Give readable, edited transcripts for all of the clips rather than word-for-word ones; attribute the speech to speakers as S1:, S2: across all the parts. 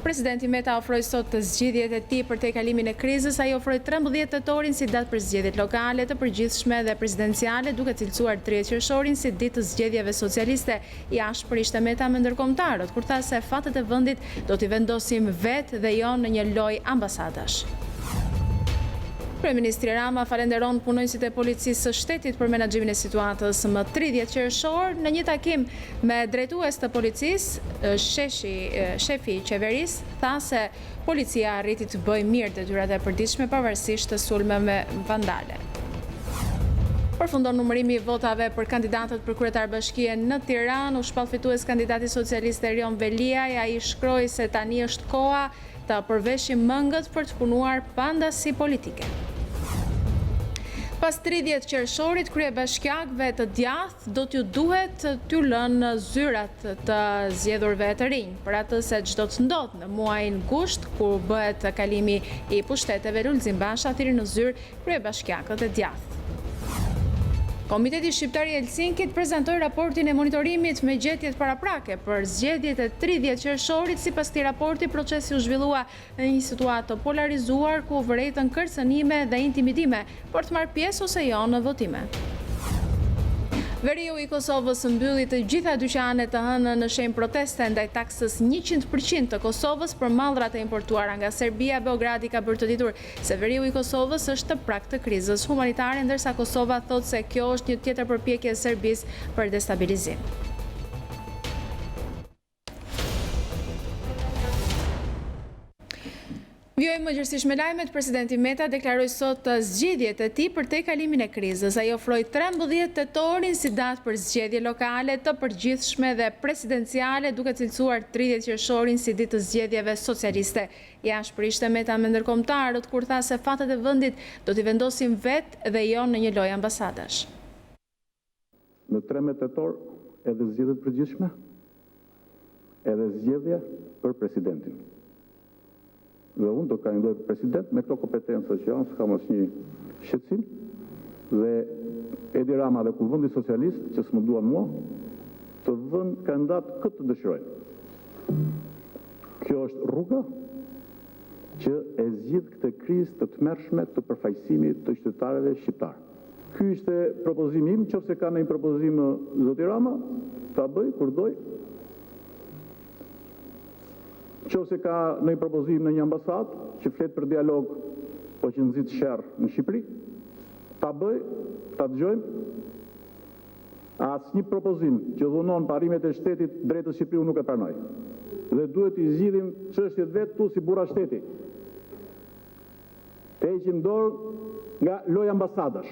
S1: Presidenti Meta ofroi sot të zgjidhjet e tij për tejkalimin e krizës. Ai ofroi 13 tetorin si datë për zgjedhjet lokale të përgjithshme dhe presidenciale, duke cilësuar 30 qershorin si ditë të zgjedhjeve socialiste. Jashtë për ishte Meta me ndërkombëtarët, kur tha se fatet e vendit do t'i vendosim vetë dhe jo në një lojë ambasadash. Kryeministri Rama falenderon punonjësit e policisë së shtetit për menaxhimin e situatës më 30 qershor. Në një takim me drejtues të policisë, shefi i qeverisë tha se policia arriti të bëjë mirë detyrat e përditshme pavarësisht të sulmeve vandale. Përfundon numërimi i votave për kandidatët për kryetarbashkie në Tiranë. U shpall fitues kandidati socialist Erion Veliaj. Ai shkroi se tani është koha të përveshim mëngët për të punuar pa ndasi politike. Pas 30 qershorit, kryebashkiakëve të djathtë do t'ju duhet t'ju lënë zyrat të zgjedhurve të rinj, për atë se çdo të ndodh në muajin gusht, kur bëhet kalimi i pushteteve, Lulzim Basha thiri në zyrë kryebashkiakët e djathtë. Komiteti Shqiptar i Helsinkit prezantoi raportin e monitorimit me gjetjet paraprake për zgjedhjet e 30 qershorit. Sipas këtij raporti, procesi u zhvillua në një situatë të polarizuar ku u vërejtën kërcënime dhe intimidime për të marrë pjesë ose jo në votime. Veriu i Kosovës mbylli të gjitha dyqanet të hënë në shenjë proteste ndaj taksës 100% të Kosovës për mallrat e importuara nga Serbia. Beogradi ka bërë të ditur se veriu i Kosovës është të prag të krizës humanitare, ndërsa Kosova thotë se kjo është një tjetër përpjekje e Serbisë për destabilizim. Vjojmë më gjërësish me lajmet. Presidenti Meta deklaroi sot zgjedhjet e tij për tejkalimin e krizës. Ai ofroi 13 tetorin si datë për zgjedhje lokale të përgjithshme dhe presidenciale, duke cilësuar 30 qershorin si ditë të zgjedhjeve socialiste. Jashtë për ishte Meta me ndërkombëtarët, kur tha se fatet e vendit do t'i vendosim vetë dhe jo në një lojë ambasadash.
S2: Në 13 tetor edhe zgjedhjet përgjithshme, edhe zgjedhje për presidentin. Dhe unë do kandidoj për president me këto kompetenca që janë, s'kam asnjë shqetësim, dhe Edi Rama dhe Kuvëndi Socialist, që s'më duan mua, të vënë kandidat këtë të dëshirojnë. Kjo është rruga që e zgjidh këtë krizë të tmerrshme të përfaqësimit të qytetarëve shqiptar. Ky ishte propozimi im, nëse ka ndonjë propozim zoti Rama, ta bëj kur doj. Nëse ka ndonjë propozim në një ambasadë që flet për dialog, po që nxit sherr në Shqipëri, ta bëj, ta dëgjojmë. Asnjë propozim që dhunon parimet e shtetit drejt të Shqipëriu nuk e pranoj. Dhe duhet i zgjidhim çështjet vetë tu si burra shteti. Të heqim dorë nga loja ambasadash.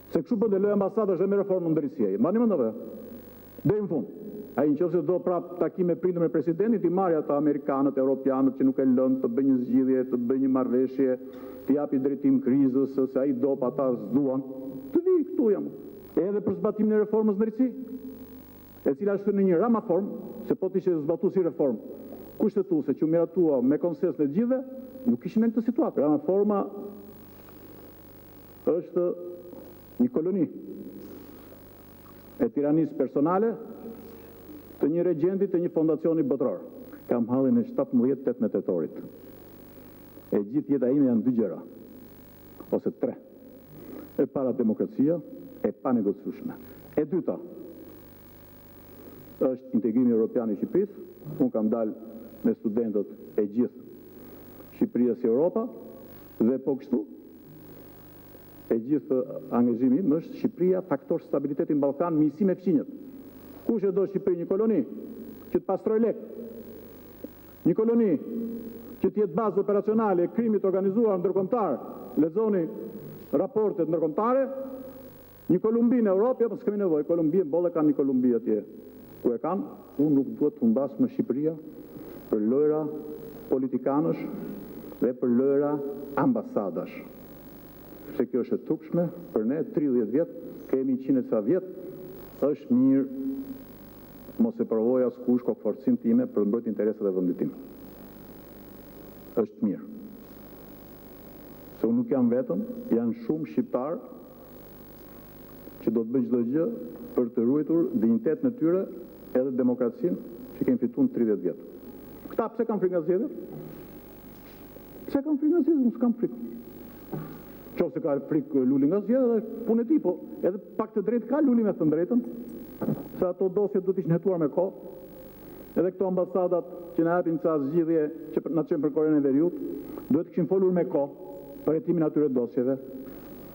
S2: Se kështu bën loja ambasadash dhe me reformën ndërrisjeje. Mbani mend apo? Deri në fund. Ai nëse do prap takime prindër me presidentin, i marrë ata amerikanët, europianët që nuk e lënë të bëjnë një zgjidhje, të bëjnë një marrëveshje, të japi drejtim krizës, se ai do pa ata s'duan. Të vi këtu jam. Edhe për zbatimin e reformës ndërsi, e cila është në një ramaform, se po të ishte zbatuar si reformë kushtetuese që u miratua me konsens të gjithëve, nuk kishim në këtë situatë. Ramaforma është një koloni e tiranisë personale të një regjenti të një fondacioni botror. Kam hallin e 17-18 tetorit. E gjithë jeta ime janë dy gjëra, ose 3. E para demokracia, e pa negociueshme. E dyta është integrimi evropian i Shqipërisë. Unë kam dalë me studentët e gjithë Shqipëria si Europa, dhe po kështu e gjithë angazhimi im është Shqipëria faktor stabiliteti në Ballkan, miqësi me fqinjët. Kush e do Shqipëri? Një koloni që të pastroj lek. Një koloni që të jetë bazë operacionale e krimit organizuar ndërkombëtar. Lexoni raportet ndërkombëtare. Një Kolumbi në Europë, apo s'kemi nevojë. Kolumbi bolle kanë një Kolumbi atje. Ku e kanë? Unë nuk duhet të humbas më Shqipëria për lojra politikanësh dhe për lojra ambasadash. Se kjo është e turpshme për ne 30 vjet, kemi 100 ca vjet, është mirë mos e provoj askush kokforcin time për të mbrojtur interesat e vendit tim. Është mirë. Se unë nuk jam vetëm, janë shumë shqiptar që do të bëjnë çdo gjë për të ruajtur dinjitetin e tyre edhe demokracinë që kemi fituar në 30 vjet. Këta pse kanë frikë nga zgjedhjet? Pse kanë frikë nga zgjedhjet? Unë s'kam frikë. Qoftë se ka frikë Luli nga zgjedhjet, është punë e tij, po edhe pak të drejtë ka Luli me të drejtën, se ato dosjet do të ishin hetuar me kohë. Edhe këto ambasadat që na japin ca zgjidhje që na çojnë për Korenë e Veriut, duhet të kishin folur me kohë për hetimin atyre dosjeve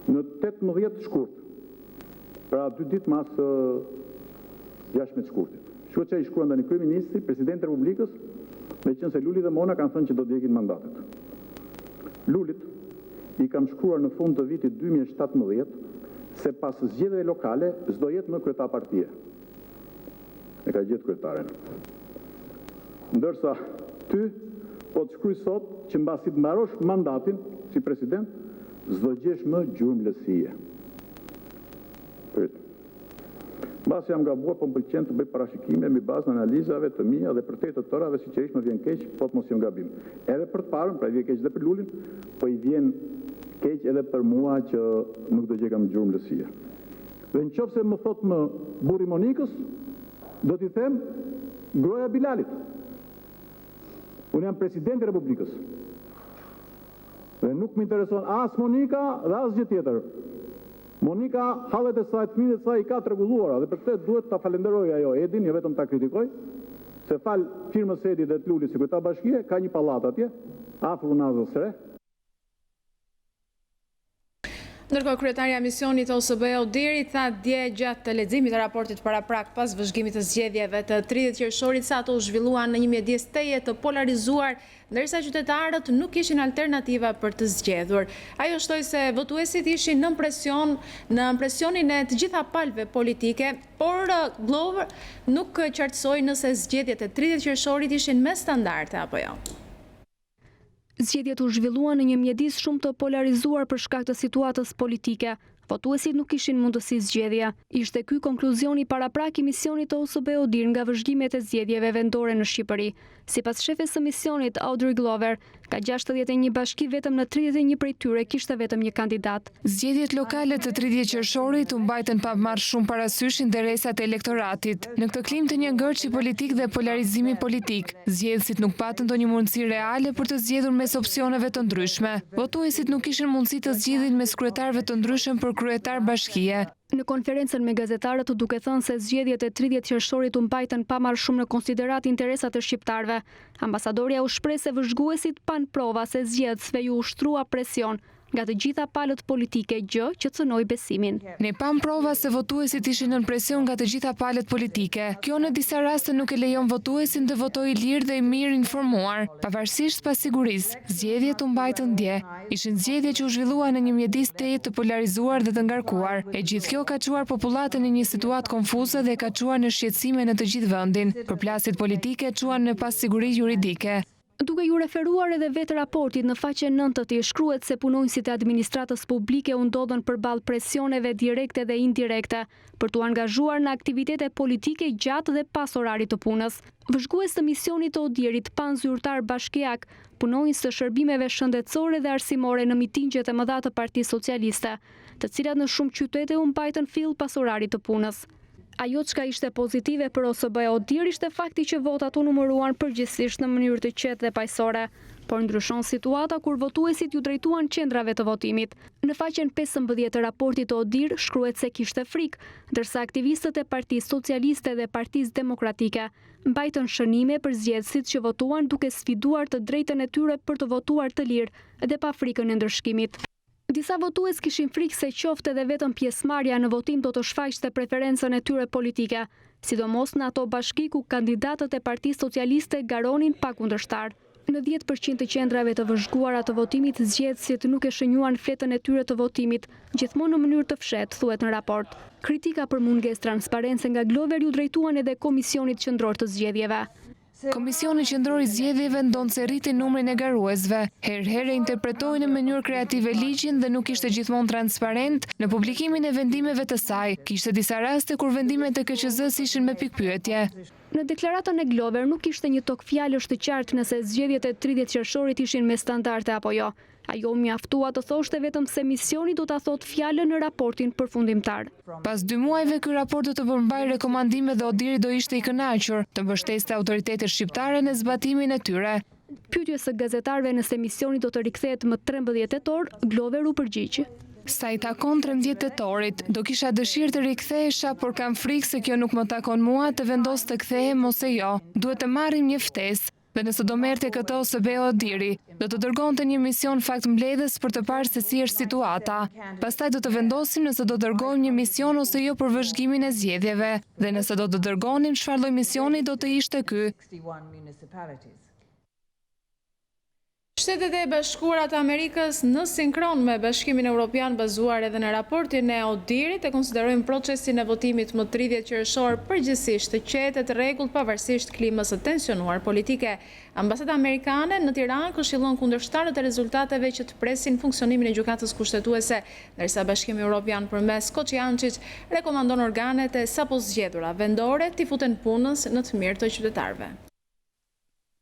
S2: në 18 shkurt. Pra 2 ditë mas 16 shkurtit. Kështu që i shkruan tani kryeministri, presidenti i Republikës, me qenë se Luli dhe Mona kanë thënë që do të djegin mandatet. Lulit i kam shkruar në fund të vitit 2017 se pas zgjedhjeve lokale s'do jetë më kryetar partie. E ka gjetë kryetaren. Ndërsa ty po të shkruaj sot që mbasi të mbarosh mandatin si president, s'do gjesh më gjurmëlësie. Mbasi jam gabuar, po më pëlqen të bëj parashikime mbi bazën e analizave të mia dhe për te të tëra dhe sinqerisht më vjen keq, po të mos jem gabim. Edhe për të parën, pra i vjen keq edhe për Lulin, po i vjen keq edhe për mua që nuk do gjej kam gjurmëlësie. Dhe nëse më thot më burri Monikës, do t'i them groja Bilalit. Unë jam presidenti i Republikës. Dhe nuk më intereson as Monika dhe as gjë tjetër. Monika hallet e saj, fëmijët e saj i ka rregulluara dhe për këtë duhet ta falenderoj ajo Edin, jo vetëm ta kritikoj, se fal firmës së Edit dhe të Lulit sekretar bashkie, ka një pallat atje, afër Unazës së Re.
S1: Ndërkohë, kryetaria e misionit OSBE deri tha dje gjatë të leximit të raportit paraprak pas vëzhgimit të zgjedhjeve të 30 qershorit se ato zhvilluan në një mjedisteje të polarizuar, ndërsa qytetarët nuk kishin alternativa për të zgjedhur. Ajo shtoi se votuesit ishin në presionin e të gjitha palëve politike, por Glover nuk qartësoi nëse zgjedhjet e 30 qershorit ishin me standarde apo jo.
S3: Zgjedhjet u zhvilluan në një mjedis shumë të polarizuar për shkak të situatës politike. Votuesit nuk kishin mundësi zgjedhje. Ishte ky konkluzioni paraprak i misionit të OSBE ODIHR nga vëzhgimet e zgjedhjeve vendore në Shqipëri. Sipas shefes së misionit Audrey Glover, ka 61 bashki vetëm në 31 prej tyre kishte vetëm një kandidat.
S4: Zgjedhjet lokale të 30 qershorit u mbajtën pa marrë shumë parasysh interesat e elektoratit. Në këtë klim të një ngërçi politik dhe polarizimi politik, zgjedhësit nuk patën ndonjë mundësi reale për të zgjedhur mes opsioneve të ndryshme. Votuesit nuk kishin mundësi të zgjidhin mes kryetarëve të ndryshëm për kryetar bashkie.
S3: Në konferencën me gazetarët duke thënë se zgjedhjet e 30 qershorit u mbajtën pa marrë shumë në konsiderat interesat e shqiptarëve, ambasadorja u shpreh se vëzhguesit pan prova se zgjedhësve ju ushtrua presion nga të gjitha palët politike, gjë që cënoi besimin.
S4: Ne pam prova se votuesit ishin nën presion nga të gjitha palët politike. Kjo në disa raste nuk e lejon votuesin të votojë lirë dhe i mirë informuar, pavarësisht pasigurisë. Zgjedhjet u mbajtën dje. Ishin zgjedhje që u zhvilluan në një mjedis teje të polarizuar dhe të ngarkuar. E gjithë kjo ka çuar popullatën në një situatë konfuze dhe ka çuar në shqetësime në të gjithë vendin. Përplasjet politike çuan në pasiguri juridike.
S3: Duke ju referuar edhe vetë raportit në faqen 9 i shkruhet se punonjësit e administratës publike u ndodhen përballë presioneve direkte dhe indirekte për t'u angazhuar në aktivitete politike gjatë dhe pas orarit të punës. Vëzhgues të misionit të ODIHR-it panzyrtar bashkiak, punonjës të shërbimeve shëndetësore dhe arsimore në mitingjet e mëdha të Partisë Socialiste, të cilat në shumë qytete u mbajtën fill pas orarit të punës. Ajo çka ishte pozitive për OSBE ODIHR ishte fakti që votat u numëruan përgjithsisht në mënyrë të qetë dhe paqësore, por ndryshon situata kur votuesit ju drejtuan qendrave të votimit. Në faqen 15 të raportit të ODIHR shkruhet se kishte frikë, ndërsa aktivistët e Partisë Socialiste dhe Partisë Demokratike mbajtën shënime për zgjedhësit që votuan duke sfiduar të drejtën e tyre për të votuar të lirë dhe pa frikën e ndërshkimit. Disa votues kishin frikë se qofte dhe vetëm pjesëmarrja në votim do të shfaqte preferencën e tyre politike, sidomos në ato bashki ku kandidatët e Partisë Socialiste garonin pa kundërshtar. Në 10% të qendrave të vëzhguara të votimit, zgjedhësit nuk e shënjuan fletën e tyre të votimit, gjithmonë në mënyrë të fshehtë, thuhet në raport. Kritika për mungesë transparence nga Glover ju drejtuan edhe Komisionit Qendror të Zgjedhjeve.
S4: Komisioni Qendror i Zgjedhjeve ndonë se rriti numrin e garuesve. Herë interpretojnë në mënyrë kreative ligjin dhe nuk ishte gjithmonë transparent në publikimin e vendimeve të saj. Kishte disa raste kur vendimet e KQZ-s ishin me pikpyetje.
S3: Në deklaratën e Glover nuk ishte një tokë fjalësh të qartë nëse zgjedhjet e 30 qershorit ishin me standarde apo jo. Ajo mjaftua të thoshte vetëm se misioni do ta thotë fjalën në raportin përfundimtar.
S4: Pas 2 muajve ky raport do të përmbajë rekomandime dhe Odiri do ishte i kënaqur të mbështeste autoritetet shqiptare në zbatimin e tyre.
S3: Pyetjes së gazetarëve nëse misioni do të rikthehet më 13 tetor, Glover u përgjigj.
S4: Sa i takon 13 tetorit, do kisha dëshirë të rikthehesha, por kam frikë se kjo nuk më takon mua të vendos të kthehem ose jo. Duhet të marrim një ftesë. Dhe nëse do merrte këtë ose be Odiri, do të dërgonte një mision faktmbledhës për të parë se si është situata. Pastaj do të vendosim nëse do dërgojmë një mision ose jo për vëzhgimin e zgjedhjeve, dhe nëse do të dërgonim çfarë lloj misioni do të ishte ky.
S1: Shtetet e Bashkuara të Amerikës në sinkron me Bashkimin Evropian bazuar edhe në raportin e Odirit e konsiderojnë procesin e votimit më 30 qershor përgjithsisht të qetë të rregullt pavarësisht klimës së tensionuar politike. Ambasada amerikane në Tiranë këshillon kundërshtarët e rezultateve që të presin funksionimin e gjykatës kushtetuese, ndërsa Bashkimi Evropian përmes Koçiançit rekomandon organet e sapo zgjedhura vendore t'i futen punës në të mirë të qytetarëve.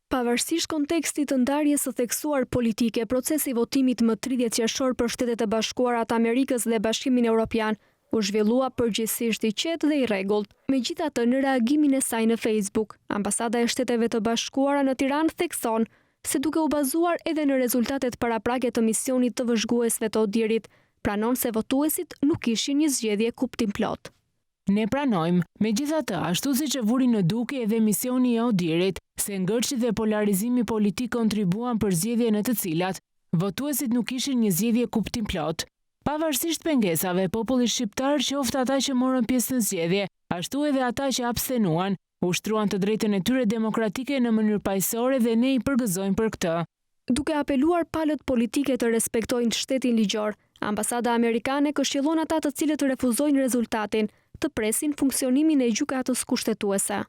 S3: Pavarësisht kontekstit të ndarjes së theksuar politike, procesi i votimit më 30 qershor për Shtetet e Bashkuara të Amerikës dhe Bashkimin Evropian u zhvillua përgjithsisht i qetë dhe i rregullt. Megjithatë, në reagimin e saj në Facebook, Ambasada e Shteteve të Bashkuara në Tiranë thekson se duke u bazuar edhe në rezultatet paraprake të misionit të vëzhguesve të Odirit, pranon se votuesit nuk kishin një zgjedhje kuptim plot.
S5: Ne pranojmë, megjithatë, ashtu siç e vuri në duke edhe misioni i Odirit, se ngërçi dhe polarizimi politik kontribuan për zgjedhje në të cilat votuesit nuk kishin një zgjedhje kuptim plot. Pavarësisht pengesave, populli shqiptar, qoftë ata që morën pjesë në zgjedhje, ashtu edhe ata që abstenuan, ushtruan të drejtën e tyre demokratike në mënyrë paqësore dhe ne i përgëzojmë për këtë.
S3: Duke apeluar palët politike të respektojnë shtetin ligjor, Ambasada amerikane këshillon ata të cilët refuzojnë rezultatin të presin funksionimin e gjykatës kushtetuese.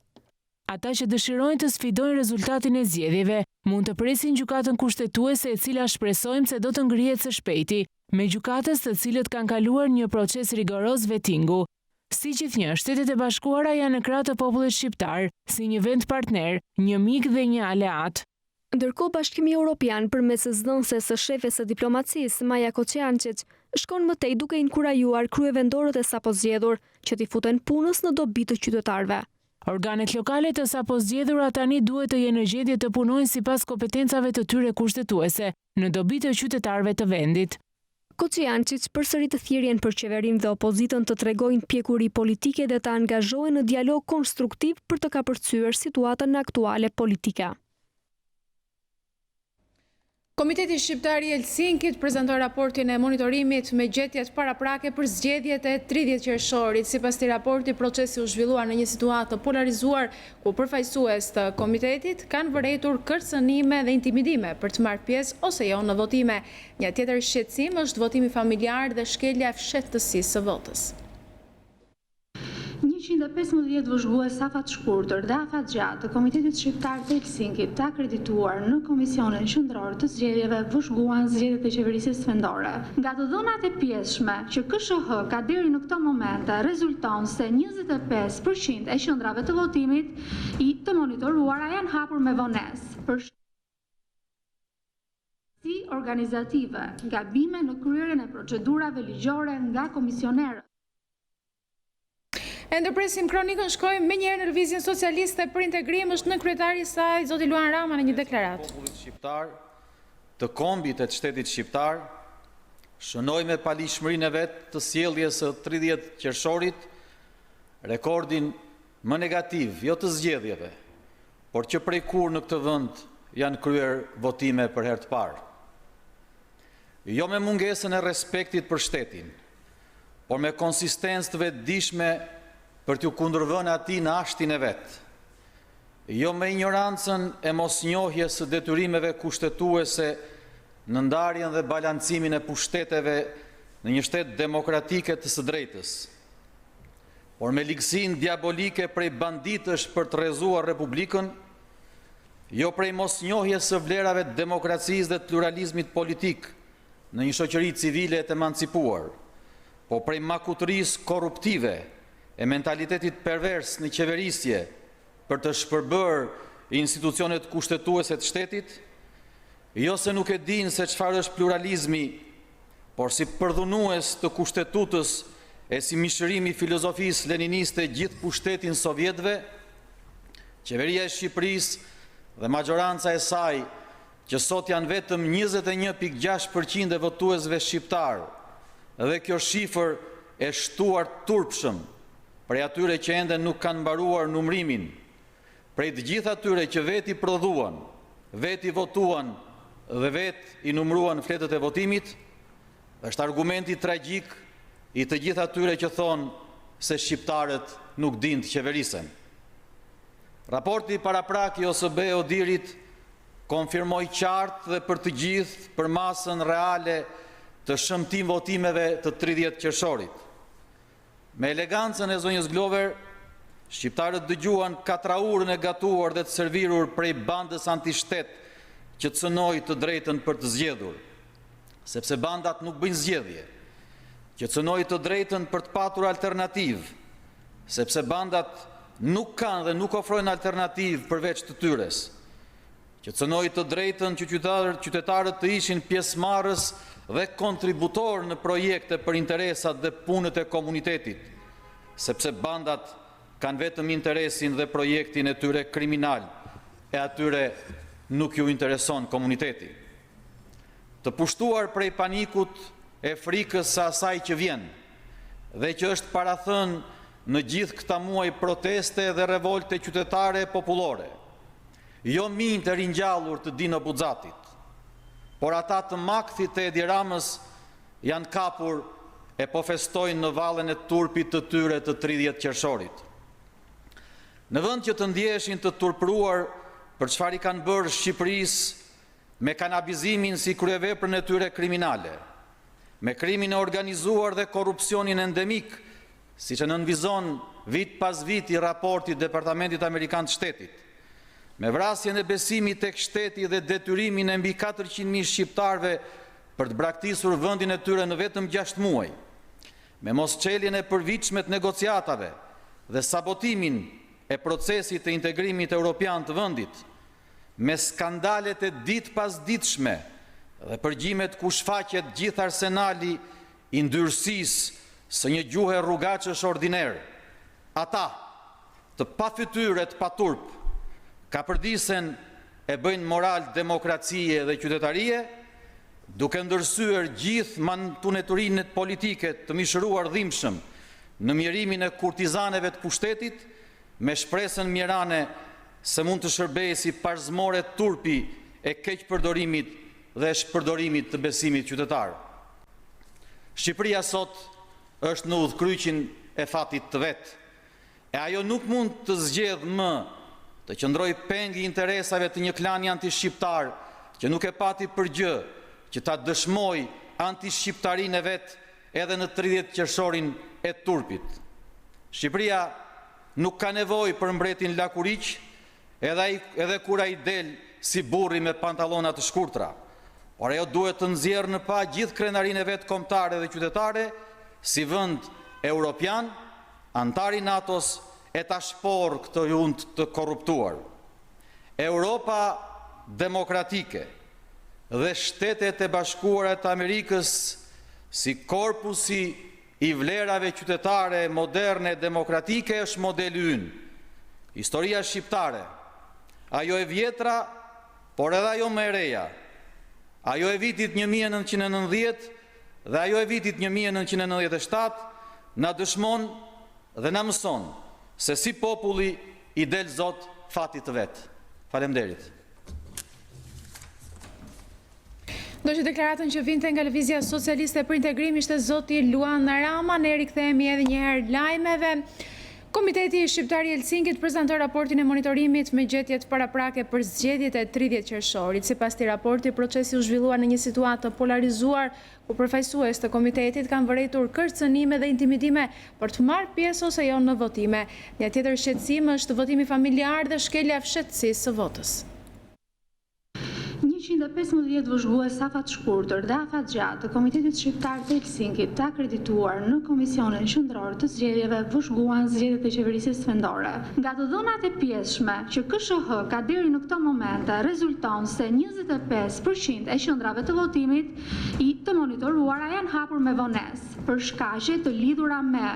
S5: Ata që dëshirojnë të sfidojnë rezultatin e zgjedhjeve mund të presin gjykatën kushtetuese e cila shpresojmë se do të ngrihet së shpejti, me gjykatës të cilët kanë kaluar një proces rigoroz vettingu. Si gjithnjë, Shtetet e Bashkuara janë në krah të popullit shqiptar, si një vend partner, një mik dhe një aleat.
S3: Ndërkohë Bashkimi Evropian përmes zëdhënëses së shefes së diplomacisë Maja Koçiançit shkon më tej duke inkurajuar kryevendorët e sapo zgjedhur që t'i futen punës në dobi të qytetarëve.
S5: Organet lokale të sapo zgjedhura tani duhet të jenë në gjendje të punojnë sipas kompetencave të tyre kushtetuese në dobi të qytetarëve të vendit.
S3: Koçiançit përsërit thirrjen për qeverinë dhe opozitën të tregojnë pjekuri politike dhe të angazhohen në dialog konstruktiv për të kapërcyer situatën aktuale politike.
S1: Komiteti Shqiptar i Helsinkit prezantoi raportin e monitorimit me gjetjet paraprake për zgjedhjet e 30 qershorit. Sipas këtij raporti, procesi u zhvillua në një situatë të polarizuar ku përfaqësues të komitetit kanë vërejtur kërcënime dhe intimidime për të marrë pjesë ose jo në votime. Një tjetër shqetësim është votimi familjar dhe shkelja e fshehtësisë së votës.
S6: 115 vëzhgues afat shkurtër dhe afat gjatë të Komitetit Shqiptar të Helsinkit të akredituar në Komisionin Qendror të Zgjedhjeve vëzhguan zgjedhjet e qeverisisë vendore. Nga të dhënat e pjesshme që KSH ka deri në këto momente, rezulton se 25% e qendrave të votimit të monitoruara janë hapur me vonesë. Për organizative, gabime në kryerjen e procedurave ligjore nga komisionerët.
S1: E ndërpresim kronikën, shkojmë menjëherë në lëvizjen socialiste për integrim, është në kryetari i saj zoti Luan Rama në një deklaratë.
S7: Popullit shqiptar, të kombit e të shtetit shqiptar, shënoj me palishmërinë e vet të sjelljes së 30 qershorit rekordin më negativ, jo të zgjedhjeve, por që prej kur në këtë vend janë kryer votime për herë të parë. Jo me mungesën e respektit për shtetin, por me konsistencë të vetëdijshme për t'u kundërvënë atij në ashtin e vet. Jo me ignorancën e mosnjohjes së detyrimeve kushtetuese në ndarjen dhe balancimin e pushteteve në një shtet demokratike të së drejtës, por me ligësinë diabolike prej banditësh për të rrezuar Republikën, jo prej mosnjohjes së vlerave të demokracisë dhe të pluralizmit politik në një shoqëri civile të emancipuar, po prej makutërisë korruptive e mentalitetit pervers në qeverisje për të shpërbërë institucionet kushtetuese të shtetit, jo se nuk e din se çfarë është pluralizmi, por si përdhunues të kushtetutës e si mishërimi filozofisë leniniste gjithë pushtetin sovjetëve, qeveria e Shqipërisë dhe majoranca e saj, që sot janë vetëm 21.6% e votuesve shqiptar, dhe kjo shifër e shtuar turpshëm prej atyre që ende nuk kanë mbaruar numrimin, prej të gjithë atyre që veti prodhuan, veti votuan dhe vet i numruan fletët e votimit, është argumenti tragjik i të gjithë atyre që thonë se shqiptarët nuk din të qeverisen. Raporti paraprak i OSB Odirit konfirmoi qartë dhe për të gjithë për masën reale të shëmtim votimeve të 30 qershorit. Me elegancën e zonjës Glover, shqiptarët dëgjuan katraurën e gatuar dhe të servirur prej bandës antishtet që të cënoi të drejtën për të zgjedhur, sepse bandat nuk bëjnë zgjedhje, që cënoi të drejtën për të patur alternativë, sepse bandat nuk kanë dhe nuk ofrojnë alternativë përveç të tyres, që cënoi të drejtën që qytetarët të ishin pjesëmarrës dhe kontributor në projekte për interesat dhe punët e komunitetit, sepse bandat kanë vetëm interesin dhe projektin e tyre kriminal, e atyre nuk ju intereson komuniteti. Të pushtuar prej panikut e frikës së asaj që vjen, dhe që është parathënë në gjithë këta muaj proteste dhe revolte qytetare e popullore, jo minj të ringjallur të Dino Buxhatit, por ata të makthit e Edi Ramës janë kapur e po festojnë në vallen e turpit të tyre të 30 qershorit. Në vend që të ndjeshin të turpruar për çfarë i kanë bërë Shqipërisë me kanabizimin si kryeveprën e tyre kriminale, me krimin e organizuar dhe korrupsionin endemik, siç e nënvizon vit pas viti raporti i Departamentit Amerikan të Shtetit, me vrasjen e besimit tek shteti dhe detyrimin e mbi 400.000 shqiptarëve për të braktisur vendin e tyre në vetëm 6 muaj, me mosçeljen e përvitshme të negociatave dhe sabotimin e procesit të integrimit europian të vendit, me skandalet e ditë pas ditëshme dhe përgjimet ku shfaqet gjithë arsenali i ndyrësisë së një gjuhe rrugaqësh ordiner, ata të pafytyre të paturp, kapërdisen e bëjnë moral demokracie dhe qytetarie, duke ndërsyer gjithë mantuneturinë politike të mishëruar dhimbshëm në mjerimin e kurtizaneve të pushtetit, me shpresën mjerane se mund të shërbejë si parzmore turpi e keqpërdorimit dhe shpërdorimit të besimit qytetar. Shqipëria sot është në udhkryqin e fatit të vet, e ajo nuk mund të zgjedhë më të qëndroj peng i interesave të një klani antishqiptar që nuk e pati për gjë që ta dëshmoj antishqiptarinë e vet edhe në 30 qershorin e turpit. Shqipëria nuk ka nevojë për mbretin lakuriq, edhe kur ai del si burri me pantallona të shkurtra, por ajo duhet të nxjerrë në pa gjithë krenarinë e vet kombëtare dhe qytetare, si vend europian, antar i NATO-s, e ta shporë këtë jund të korruptuar. Europa demokratike dhe Shtetet e Bashkuara të Amerikës si korpusi i vlerave qytetare moderne demokratike është modeli ynë. Historia shqiptare, ajo e vjetra, por edhe ajo më e reja, ajo e vitit 1990 dhe ajo e vitit 1997, na dëshmon dhe na mëson se si populli i del Zot fatit të vet. Faleminderit.
S1: Do që deklaratën që vinte nga Lëvizja Socialiste për Integrim ishte zoti Luan Rama. Ne rikthehemi edhe një herë Lajmeve. Komiteti Shqiptar i Helsinkit prezantoi raportin e monitorimit me gjetjet paraprake për zgjedhjet e 30 qershorit. Sipas këtij raporti, procesi u zhvillua në një situatë të polarizuar, ku përfaqësues të komitetit kanë vërejtur kërcënime dhe intimidime për të marrë pjesë ose jo në votime. Një tjetër shqetësim është votimi familjar dhe shkelja e fshehtësisë së votës.
S6: 215 vëzhgues afat shkurtër dhe afat gjatë të Komitetit Shqiptar të Helsinkit të akredituar në Komisionin Qendror të Zgjedhjeve vëzhguan zgjedhjet e qeverisë vendore. Nga të dhënat e pjesshme që KSH ka deri në këto momente rezulton se 25% e qendrave të votimit të monitoruara janë hapur me vonesë për shkaqe të lidhura me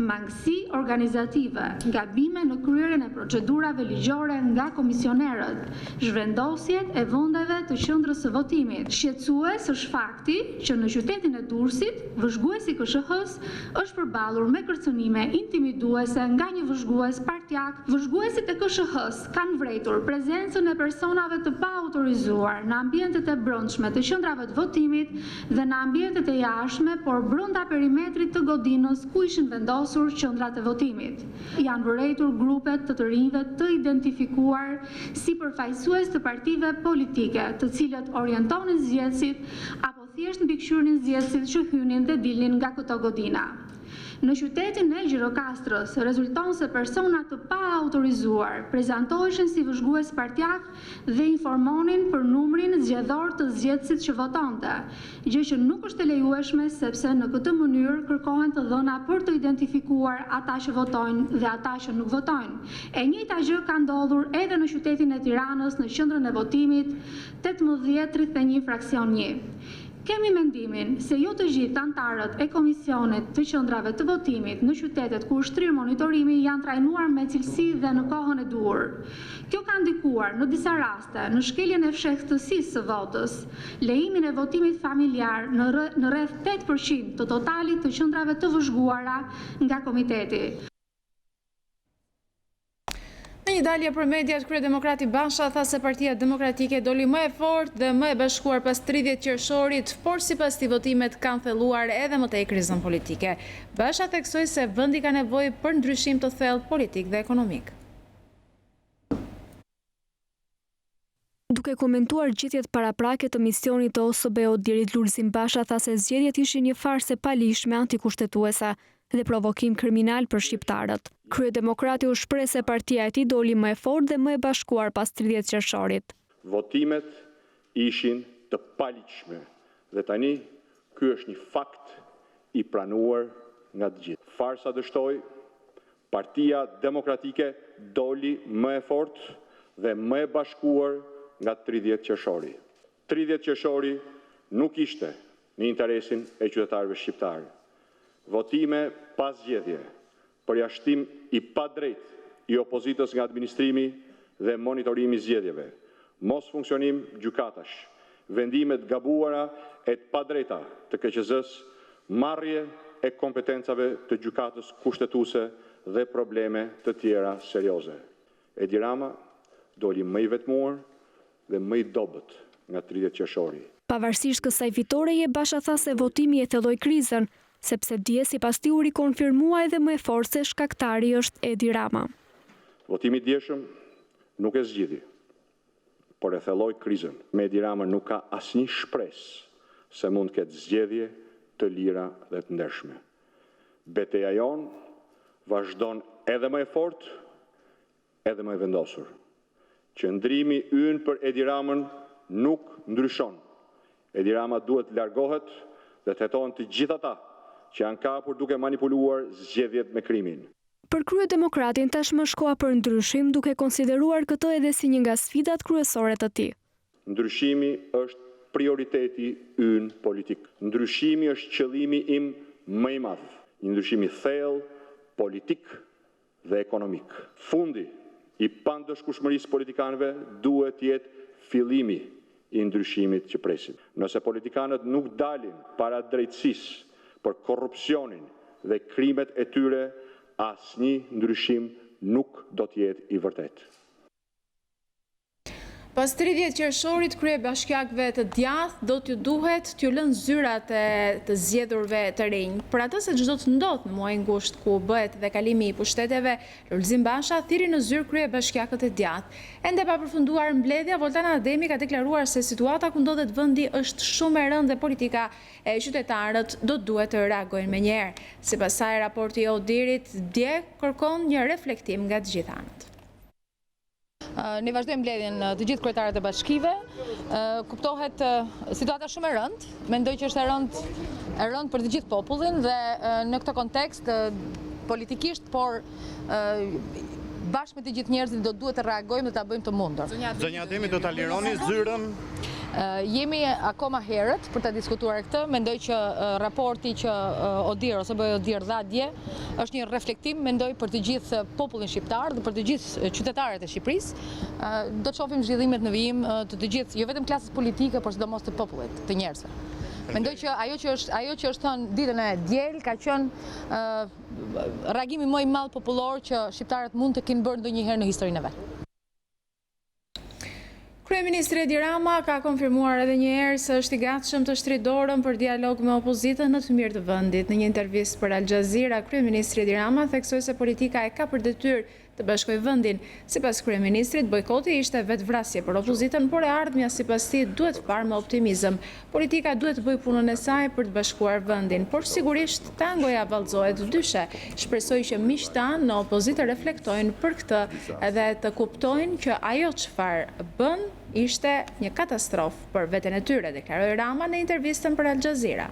S6: mangësi organizative, gabime në kryerjen e procedurave ligjore nga komisionerët, zhvendosjet e vendeve të qendrës së votimit. Shqetësues është fakti që në qytetin e Durrësit, vëzhguesi i KSH-s është përballur me kërcënime intimiduese nga një vëzhgues partjak. Vëzhguesit e KSH-s kanë vërejtur prezencën e personave të paautorizuar në ambientet e brendshme të qendrave të votimit dhe në ambientet e jashtme, por brenda perimetrit të godinës ku ishin vendosur qendrat e votimit. Janë vërejtur grupet të rinjve të identifikuar si përfaqësues të partive politike, të cilët orientonin zgjedhësit apo thjesht mbikëqyrnin zgjedhësit që hynin dhe dilnin nga këto godina. Në qytetin e Gjirokastrës rezulton se persona të paautorizuar prezantoheshin si vëzhgues partjak dhe informonin për numrin zgjedhor të zgjedhësit që votonte, gjë që nuk është e lejueshme sepse në këtë mënyrë kërkohen të dhëna për të identifikuar ata që votojnë dhe ata që nuk votojnë. E njëjta gjë ka ndodhur edhe në qytetin e Tiranës në qendrën e votimit 1831 fraksion 1. Kemi mendimin se jo të gjithë anëtarët e komisionit të qendrave të votimit në qytetet ku është shtrirë monitorimi janë trajnuar me cilësi dhe në kohën e duhur. Kjo ka ndikuar në disa raste në shkeljen e fshehtësisë së votës, lejimin e votimit familjar në rreth 8% të totalit të qendrave të vëzhguara nga komiteti.
S1: Në një dalje për mediat, kryedemokrati Basha tha se Partia Demokratike doli më e fortë dhe më e bashkuar pas 30 qershorit, por sipas këtij votimet kanë thelluar edhe më tej krizën politike. Basha theksoi se vendi ka nevojë për ndryshim të thellë politik dhe ekonomik.
S3: Duke komentuar gjitjet paraprake të misionit të OSBE-dirit Lulzim Basha tha se zgjedhjet ishin një farsë e palishme antikushtetuese dhe provokim kriminal për shqiptarët. Kryedemokrati u shpreh se partia e tij doli më e fortë dhe më e bashkuar pas 30 qershorit.
S8: Votimet ishin të paligjshme dhe tani ky është një fakt i pranuar nga të gjithë. Farsa dështoi, Partia Demokratike doli më e fortë dhe më e bashkuar nga 30 qershori. 30 qershori nuk ishte në interesin e qytetarëve shqiptarë. Votime pas zgjedhje, përjashtim i padrejtë i opozitës nga administrimi dhe monitorimi i zgjedhjeve, mos funksionim gjykatash, vendimet gabuara e të padrejta të KQZ-s, marrje e kompetencave të gjykatës kushtetuese dhe probleme të tjera serioze. Edi Rama doli më i vetmuar dhe më i dobët nga 30 qershori.
S3: Pavarësisht kësaj fitoreje, Basha tha se votimi e thelloi krizën, sepse dje sipas tij u rikonfirmua edhe më e fortë se shkaktari është Edi Rama.
S8: Votimi i djeshëm nuk e zgjidhi, por e thelloi krizën. Me Edi Rama nuk ka asnjë shpresë se mund të ketë zgjedhje të lira dhe të ndershme. Betejë jon vazhdon edhe më e fortë, edhe më e vendosur. Qëndrimi ynë për Edi Ramën nuk ndryshon. Edi Rama duhet të largohet dhe të hetohen të gjithë ata që janë kapur duke manipuluar zgjedhjet me krimin.
S3: Për kryedemokratin tashmë është koha për ndryshim, duke konsideruar këtë edhe si një nga sfidat kryesore të tij.
S8: Ndryshimi është prioriteti ynë politik. Ndryshimi është qëllimi im më i madh. Një ndryshim i thellë, politik dhe ekonomik. Fundi i pandëshkueshmërisë politikanëve duhet të jetë fillimi i ndryshimit që presim. Nëse politikanët nuk dalin para drejtësisë për korrupsionin dhe krimet e tyre, asnjë ndryshim nuk do të jetë i vërtetë.
S1: Pas 30 qershorit, kryebashkiakëve të djathtë do t'ju duhet t'ju lënë zyrat e të zgjedhurve të rinj. Për atë se çdo të ndodh në muajin gusht ku bëhet dhe kalimi i pushteteve, Lulzim Basha thiri në zyrë kryebashkiakët e djathtë. Ende pa përfunduar mbledhja, Voltana Ademi ka deklaruar se situata ku ndodhet vendi është shumë e rëndë dhe politika e qytetarët do duhet të reagojnë menjëherë. Sipas saj, raporti i ODIR-it dje kërkon një reflektim nga të gjithë anët.
S9: Ne vazhdojmë mbledhjen të gjithë kryetarët e bashkive. Kuptohet situata shumë e rëndë, mendoj që është e rëndë për të gjithë popullin dhe në këtë kontekst politikisht, por bashkë me të gjithë njerëzit do duhet të reagojmë dhe ta bëjmë të mundur.
S10: Zonja Ademi, do ta lironi zyrën?
S9: Jemi akoma herët për të diskutuar këtë. Mendoj që raporti që Odir ose bëj Odir dha dje është një reflektim, mendoj, për të gjithë popullin shqiptar dhe për të gjithë qytetarët e Shqipërisë. Do të shohim zhvillimet në vijim të gjithë, jo vetëm klasës politike, por sidomos të popullit, të njerëzve. Mendoj që ajo që është thënë ditën e diel ka qenë reagimi më i madh popullor që shqiptarët mund të kenë bërë ndonjëherë në historinë e vet.
S1: Kryeministri Edi Rama ka konfirmuar edhe një herë se është i gatshëm të shtrijë dorën për dialog me opozitën në të mirë të vendit. Në një intervistë për Al Jazeera, kryeministri Edi Rama theksoi se politika e ka për detyrë të bashkojë vendin. Sipas kryeministrit, bojkoti ishte vetvrasje për opozitën, por e ardhmja sipas tij duhet parë me optimizëm. Politika duhet të bëjë punën e saj për të bashkuar vendin, por sigurisht tangoja vallëzohet dyshe. Shpresoj që miqtan në opozitë reflektojnë për këtë edhe të kuptojnë që ajo çfarë bën ishte një katastrofë për veten e tyre, deklaroi Rama në intervistën për Al Jazeera.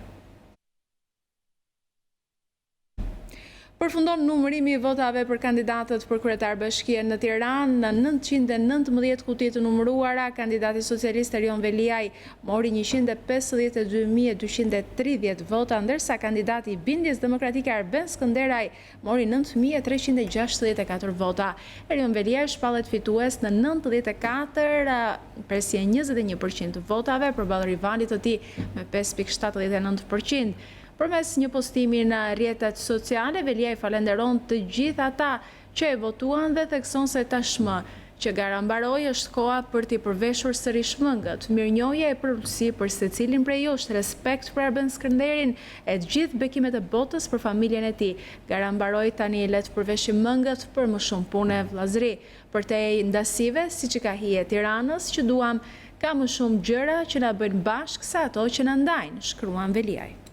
S1: Përfundon numërimi i votave për kandidatët për kryetar bashkie në Tiranë. Në 919 kuti të numëruara, kandidati socialist Erion Veliaj mori 152.230 vota, ndërsa kandidati i Bindjes Demokratike Arben Skënderaj mori 9.364 vota. Erion Veliaj shpallet fitues në 94,21% të votave përballë rivalit të tij me 5,79%. Përmes një postimi në rrjetet sociale, Veliaj falenderon të gjithë ata që e votuan dhe thekson se tashmë që gara mbaroi është koha për t'i përveshur sërish mëngët. Mirënjohje e përgjegjësi për secilin prej jush, respekt për Arben Skënderin e të gjithë bekimet e botës për familjen e tij. Gara mbaroi, tani le të përveshim mëngët për më shumë punë e vllazëri. Për te ndasive, siç ka hije Tiranës, që duam ka më shumë gjëra që na bëjnë bashkë se ato që na ndajnë, shkruan Veliaj.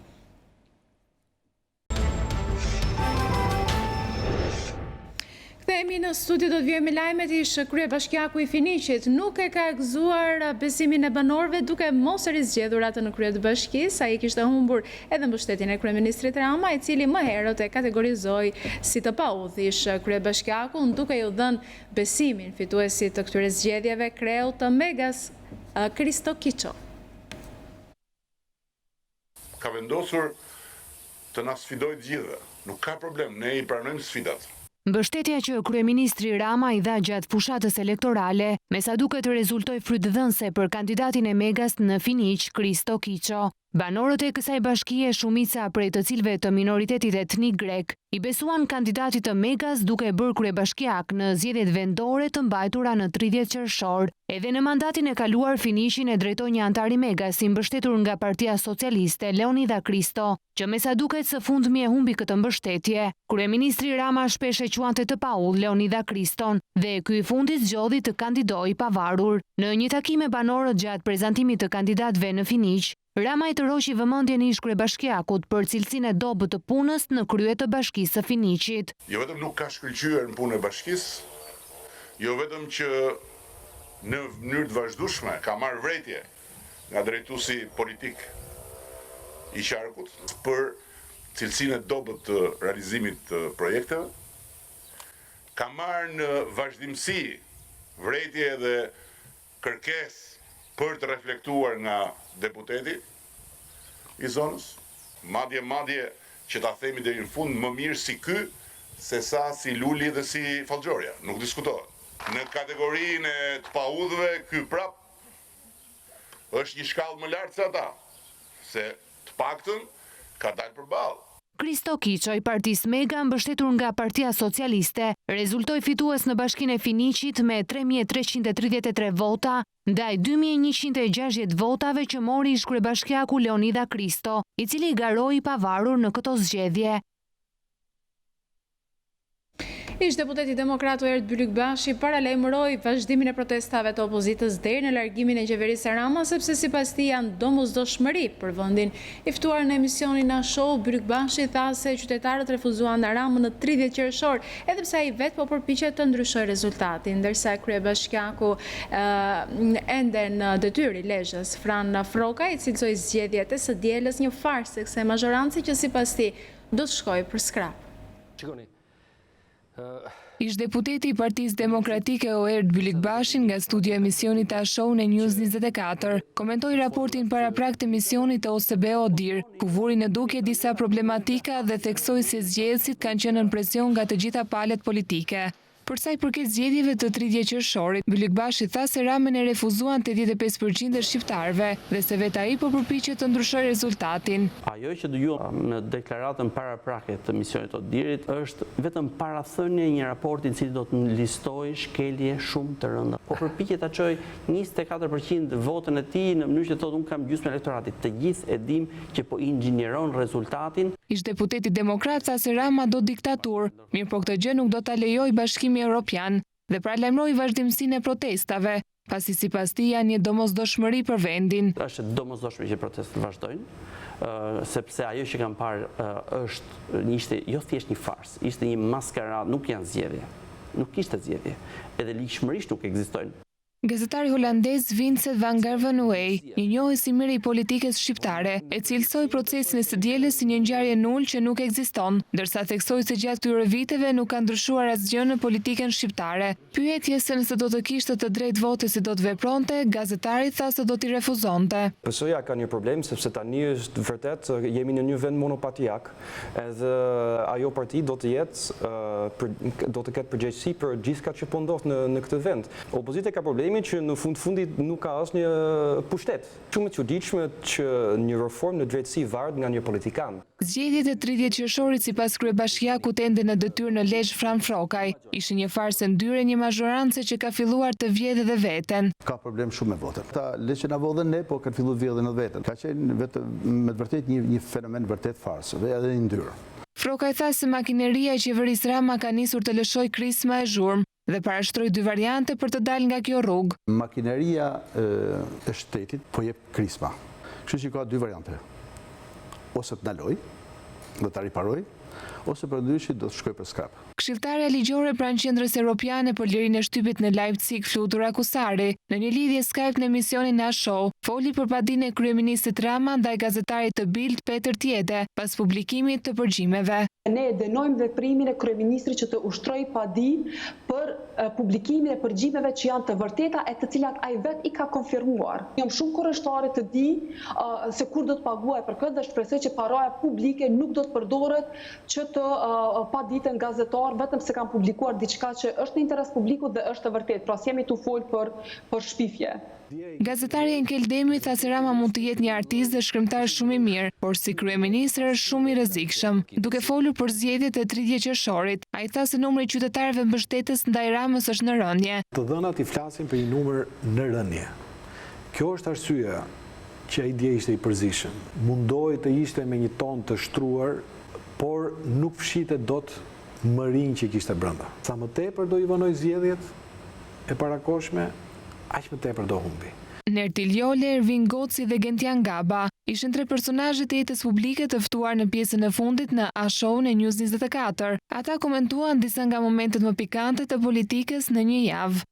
S1: Kthehemi në studio, do të vijmë me lajmet. Ish kryebashkiaku i Finiqit nuk e ka gëzuar besimin e banorëve duke mos rizgjedhur atë në krye të bashkisë. Ai kishte humbur edhe mbështetjen e kryeministrit Rama, i cili më herët e kategorizoi si të paudhësh kryebashkiakun, duke ju dhënë besimin fituesit të këtyre zgjedhjeve, kreu të Megas Kristo Kiço.
S11: Ka vendosur të na sfidojë të gjithë. Nuk ka problem, ne i pranojmë sfidat.
S4: Mbështetja që kryeministri Rama i dha gjatë fushatës elektorale, me sa duket rezultoi frytëdhënëse për kandidatin e Megas në Finiq, Kristo Kiço. Banorët e kësaj bashkie, shumica prej të cilëve të minoritetit etnik grek, i besuan kandidatit të Megas duke bërë kryebashkiak në zgjedhjet vendore të mbajtura në 30 qershor. Edhe në mandatin e kaluar, Finiqin e drejtoi një antar i Megas i mbështetur nga Partia Socialiste, Leonida Kristo, që me sa duket së fundmi e humbi këtë mbështetje. Kryeministri Rama shpesh e quante të paull Leonida Kriston dhe ky i fundit zgjodhi të kandidojë pavarur. Në një takim me banorët gjatë prezantimit të kandidatëve në Finiq, Rama i tërhoqi vëmendjen e ish kryebashkiakut për cilësinë e dobët të punës në krye të bashkisë së Finiqit.
S11: Jo vetëm nuk ka shkëlqyer në punën e bashkisë, jo vetëm që në mënyrë të vazhdueshme ka marrë vërejtje nga drejtuesi politik i qarkut për cilësinë e dobët të realizimit të projekteve, ka marrë në vazhdimsi vërejtje dhe kërkesë për të reflektuar nga deputeti i zonës, madje që ta themi deri në fund, më mirë si ky se sa si Luli dhe si Fallxhoria, nuk diskutohet. Në kategorinë e të paudhëve, ky prap është një shkallë më lartë se ata, se të paktën ka dalë përballë.
S4: Kristo Kiço i Partisë Mega, mbështetur nga Partia Socialiste, rezultoi fitues në Bashkinë e Finiqit me 3.333 vota, ndaj 2.160 votave që mori ish kryebashkiaku Leonida Kristo, i cili garoi pavarur në këto zgjedhje.
S1: Ish deputeti demokrat Erd Bylykbashi paralajmëroi vazhdimin e protestave të opozitës deri në largimin e qeverisë Rama, sepse sipas tij janë domosdoshmëri për vendin. I ftuar në emisionin Na Show, Bylykbashi tha se qytetarët refuzuan Ramën në 30 qershor, edhe pse ai vetë po përpiqet të ndryshojë rezultatin, ndërsa kryebashkiaku ende në detyrë i Lezhës, Fran Froka, i cilësoi zgjedhjet e së dielës një farsë kësaj majoranci që sipas tij do të shkojë për skrap.
S4: Ish deputeti i Partisë Demokratike Erd Bylykbashi nga studio emisionit Ta Show në News24 komentoi raportin paraprak të emisionit të OSBE Odir, ku vuri në dukje disa problematika dhe theksoi se zgjedhësit kanë qenë në presion nga të gjitha palët politike. Për sa i përket zgjedhjeve të 30 qershorit, Bylykbashi tha se Ramën e refuzuan 85% e shqiptarëve dhe se vetë ai po përpiqet të ndryshojë rezultatin.
S12: Ajo që dëgjuam në deklaratën paraprake të misionit Odirit është vetëm parathënie një raporti i cili do të listojë shkelje shumë të rënda. Po përpiqet ta çojë 24% votën e tij në mënyrë që thotë unë kam gjysmën e elektoratit. Të gjithë e dim që po inxhinieron rezultatin.
S4: Ish deputeti demokrat tha se Rama do diktaturë, mirë po këtë gjë nuk do ta lejojë Bashkimi Evropian dhe paralajmëroi vazhdimsinë e protestave, pasi sipas tij janë një domosdoshmëri për vendin.
S12: Është domosdoshme që protestat vazhdojnë, sepse ajo që kam parë ishte jo thjesht një farsë, ishte një maskaradë, nuk janë zgjedhje. Nuk ishte zgjedhje. Edhe ligjshmërisht nuk ekzistojnë.
S4: Gazetari holandez Vincent van Garvenwey, një njohës i mirë i politikës shqiptare, e cilësoi procesin e së dielës si një ngjarje nul që nuk ekziston, ndërsa theksoi se gjatë këtyre viteve nuk ka ndryshuar asgjë në politikën shqiptare. Pyetjes se nëse do të kishte të drejtë vote si do të vepronte, gazetari tha se do t'i refuzonte.
S13: PS-ja ka një problem sepse tani është vërtet jemi në një vend monopatiak, edhe ajo parti do të jetë do të ketë përgjegjësi për gjithçka që po ndodh në këtë vend. Opozita ka problemi që në fundit nuk ka asnjë pushtet. Shumë e çuditshme që një reformë në drejtësi varet nga një politikan.
S4: Zgjedhjet e 30 qershorit sipas kryebashkiakut ende në detyrë në Lezhë Fran Frokaj, ishin një farsë ndyre një mazhorance që ka filluar të vjedhë dhe veten.
S14: Ka problem shumë me votën. Ta le që na vodhen ne, po kanë filluar vjedhën edhe veten. Ka qenë me të vërtet një fenomen vërtet farsë dhe edhe një ndyrë.
S4: Frokaj tha se makineria e qeverisë Rama ka nisur të lëshojë krisma e zhurmë dhe parashtroi dy variante për të dalë nga kjo rrugë.
S14: Makineria e shtetit po jep krisma. Kështu që ka dy variante. Ose të ndaloj dhe ta riparoj, ose përndryshe do të shkoj për skrap.
S4: Këshilltarja ligjore pranë Qendrës Evropiane për lirinë e shtypit në Leipzig, Flutur Akusari, në një lidhje Skype në emisionin Na Show, foli për padinë e kryeministit Rama ndaj gazetarit të Bild Peter Tjede pas publikimit të përgjimeve.
S15: Ne dënojmë veprimin e kryeministrit që të ushtroi padi për publikimin e përgjimeve që janë të vërteta e të cilat ai vet i ka konfirmuar. Jam shumë kurrështare të di se kur do të paguaj për këtë dhe shpresoj që paraja publike nuk do të përdoret që të paditen gazetar vetëm se kanë publikuar diçka që është në interes publikut dhe është të vërtet. Pra s'jemi tu fol për shpifje.
S4: Gazetari Enkel Demi tha se Rama mund të jetë një artist dhe shkrimtar shumë i mirë, por si kryeminist është shumë i rrezikshëm. Duke folur për zgjedhjet e 30 qershorit, ai tha se numri i qytetarëve mbështetës ndaj Ramës është në rënje.
S16: Të dhënat i flasin për një numër në rënje. Kjo është arsyeja që ai dje ishte i përzishëm. Mundoi të ishte me një ton të shtruar, por nuk fshitet dot mërin që kishte brenda. Sa më tepër do i vënoj zgjedhjet e parakoshme, aq më tepër do humbi.
S4: Nertil Jole, Ervin Goci dhe Gentian Gaba ishin tre personazhet e jetës publike të ftuar në pjesën e fundit në A Show në News24. Ata komentuan disa nga momentet më pikante të politikës në një javë.